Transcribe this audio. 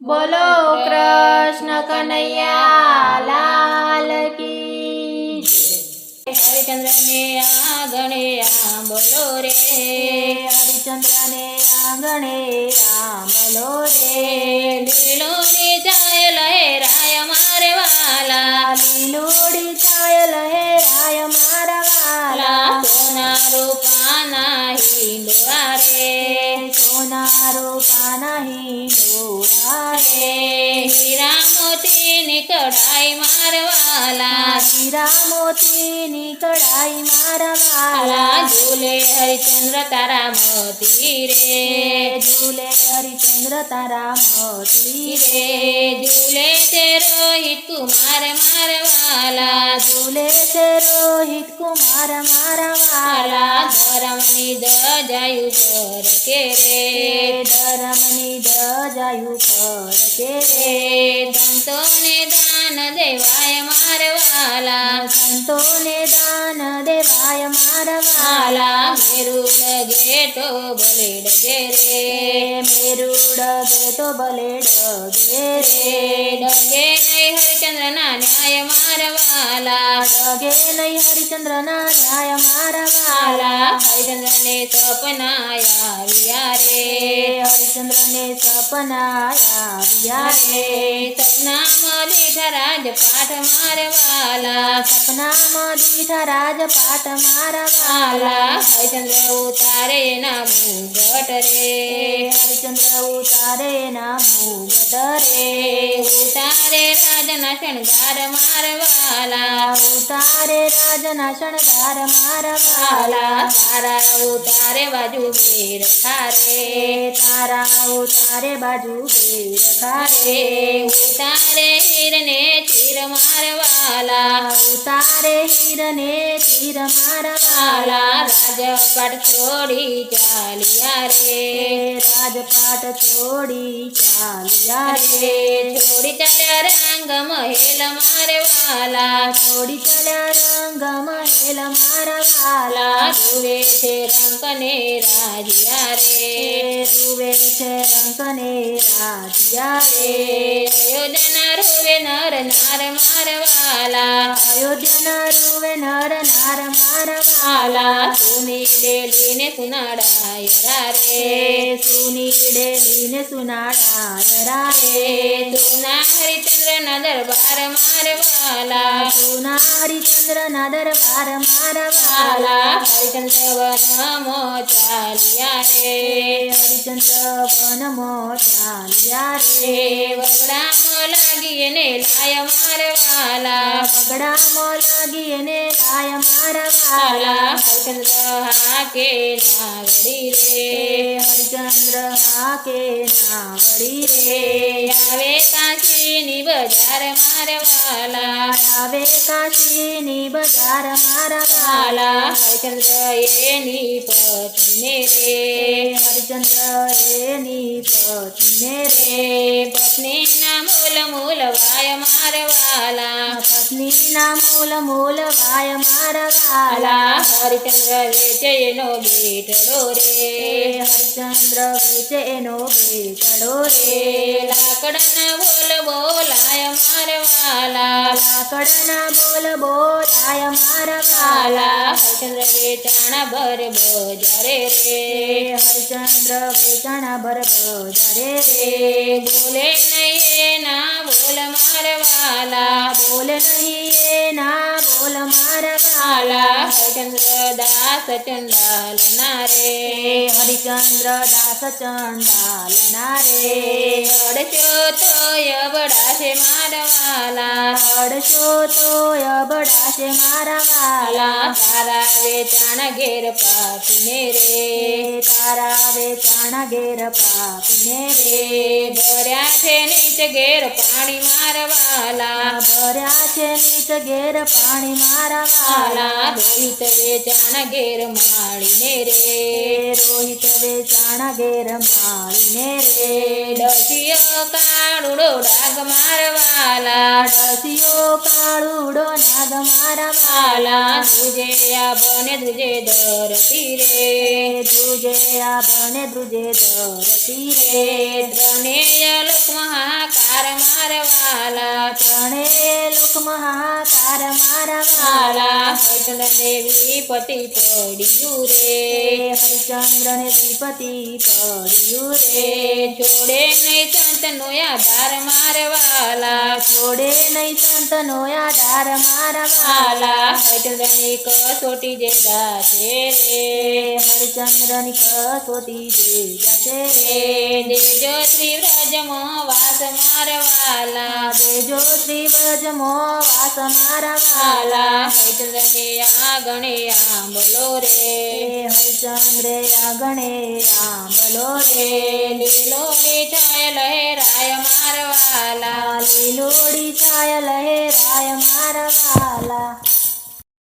બોલો કૃષ્ણ કનૈયા લાલ કી જય। હરિચંદ્ર ને આંગણે આમ બોલો રે, હરિચંદ્ર ને આંગણે આમ બોલો રે, લીલોડી જાય લહેરાય મારે વાલા, લીલોડી છાય લહેરાય મારા વાલા, સોના રૂપાના હિંડોળા રે, સોના રૂપાના હિંડોળા રે, હીરા મોતીની કઢાઈ મારવાલા, હીરા મોતીની કઢાઈ મારા વાલા, ઝૂલે હરિચંદ્ર તારા મોતી રે, ઝૂલે હરિચંદ્ર તારા મોતી રે ઝૂલે તે રોહિત કુમાર મારવાલા, ઝૂલે છે રોહિત કુમાર મારા વાલા, ધરમની દજાયું પર કે રે, ધરમની દજાયું પર કે રે, સંતોને દાન દેવાય મારવાલા, સંતોને દાન દેવાય મારા વાલા, મેરુડ ગેટો ભલે ડગે રે, મેરુડ ગેતો ભલે ડગે રે, ડગે નહીં હરિચંદ્ર ના ન્યાય મારવાલા, ડગે નહીં હરિચંદ્ર ના ન્યાય મારા વાલા, હરિચંદ્ર ને સપના આવ્યા રે, હરિચંદ્ર ને સપના આવ્યા રે, સપનામાં દીઠા રાજપાઠ મારવાલા, સપનામાં દીઠા રાજપાટ મારા વાલા, હરિચંદ્ર ઉતારે ના મુગટ રે, હરિચંદ્ર ઉતારે ના મુગટ રે, ઉતારે રાજના શણગાર મારવાલા, ઉતારે રાજના શણગાર મારા વાલા, તારા ઉતારે બાજુ બેર ખારે, તારા ઉતારે બાજુ બેર ખારે, ઉતારે હીરને ચીર મારવાલા, ઉતારે હીરને તીર મારા વાલા, રાજપાટ છોડી ચાલ્યા રે, રાજપાટ છોડી ચાલ્યા રે, છોડી ચાલ્યા રંગ મહેલ મારવાલા, છોડી ચાલ્યા રંગ મહેલ મારા વાલા, રૂવે છે રંકને રાજ્યા રે, રૂવે છે રંકને રાજ્યા રે, અયોધ્યાના રૂવે નર નાર મારવાલા, અયોધ્યાના રૂવે નર નાર મારા વાલા, સુની ડેલીને સુનાડાયરા રે, સુની ડેલીને સુનાડાયરા રે, સુના હરિચંદ્રના દરબાર મારવાલા, સુના હરિચંદ્રના દરબાર મારા વાલા, હરિચંદ્ર વનમો ચાલ્યા રે, હરિચંદ્ર વનમો ચાલ્યા રે, વગડામાં લાગી એને લાય મારવાલા, પગડામાં લાગી એને લાય મારા વાલા, હરિચંદ્ર હાકે નાવડી રે, હરિચંદ્ર હાકે નાવડી રે, આવે કાશીની બજાર મારવાલા, આવે કાશીની બજાર મારા વાલા, હરિચંદ્ર એની પત્નીને રે, હરિચંદ્ર એની પત્નીને રે, પત્નીના મૂલ વાય મારવાલા, પત્નીના મૂલ વાય મારા વાલા, હરિચંદ્ર વેચે એનો બેટડો રે, હરિચંદ્ર વેચે એનો બેટડો રે, લાકડના બોલાય મારવાલા, લાકડના બોલાય મારા વાલા, હરિચંદ્ર વેચાણા ભર બજારે રે, હરિચંદ્ર વેચાણા ભર બજારે રે, બોલે નહીં એના બોલ મારવાલા, બોલે નહીં એના બોલ મારા વાલા, હરિચંદ્ર દાસ ચંડાલ ના રે, હરિચંદ્ર દાસ ચંડાલ ના રે, અડશો તો અબડાશે મારવાલા, અડશો તો અબડાશે મારા વાલા, તારા વેચાણ ઘેર પાપીને રે, તારા વેચાણા ઘેર પાપીને રે, ભર્યા છે નીચ નીત ઘેર પાણી મારવાલા ભર્યા છે નીત ઘેર પાણી મારા વાલા રોહિત વેચાણ ઘેર માળીને રે રોહિત વેચાણા ઘેર માળીને રે ડસિયો કાળુડો ડાગ મારવાલા ડસિયો કાળુડો નાગ મારા વાલા ધ્રુજે આ બને ધ્રુજે ધરતી રે ધ્રુજે આ બને ધ્રુજે ધરતી રે ત્રણેય લોક મહાકાર મારવાલા ત્રણેય લોક મહાકાર મારા વાલા હરિચંદ્ર દેવી પતિ પડ્યું રે હરિચંદ્ર ને વિપતિ પડ્યું રે જોડે નહીં સંતનો આધાર મારવાલા છોડે નહીં સંતનો આધાર મારા વાલા હરિચંદ્રની કસોટી જે ગાશે રે હરિચંદ્રની કસોટી જે જશે રે દેજો શ્રી વ્રજમાં વાસ મારવાલા દેજો શ્રી વ્રજમો વાસ મારા વાલા હરિચંદ્રને આંગણે આંબલો રે હરિચંદ્રે આગણે આંબલો રે લીલોડી છાય લહેરાય મારવાલા લીલોડી છાય લહેરાય મારા વાલા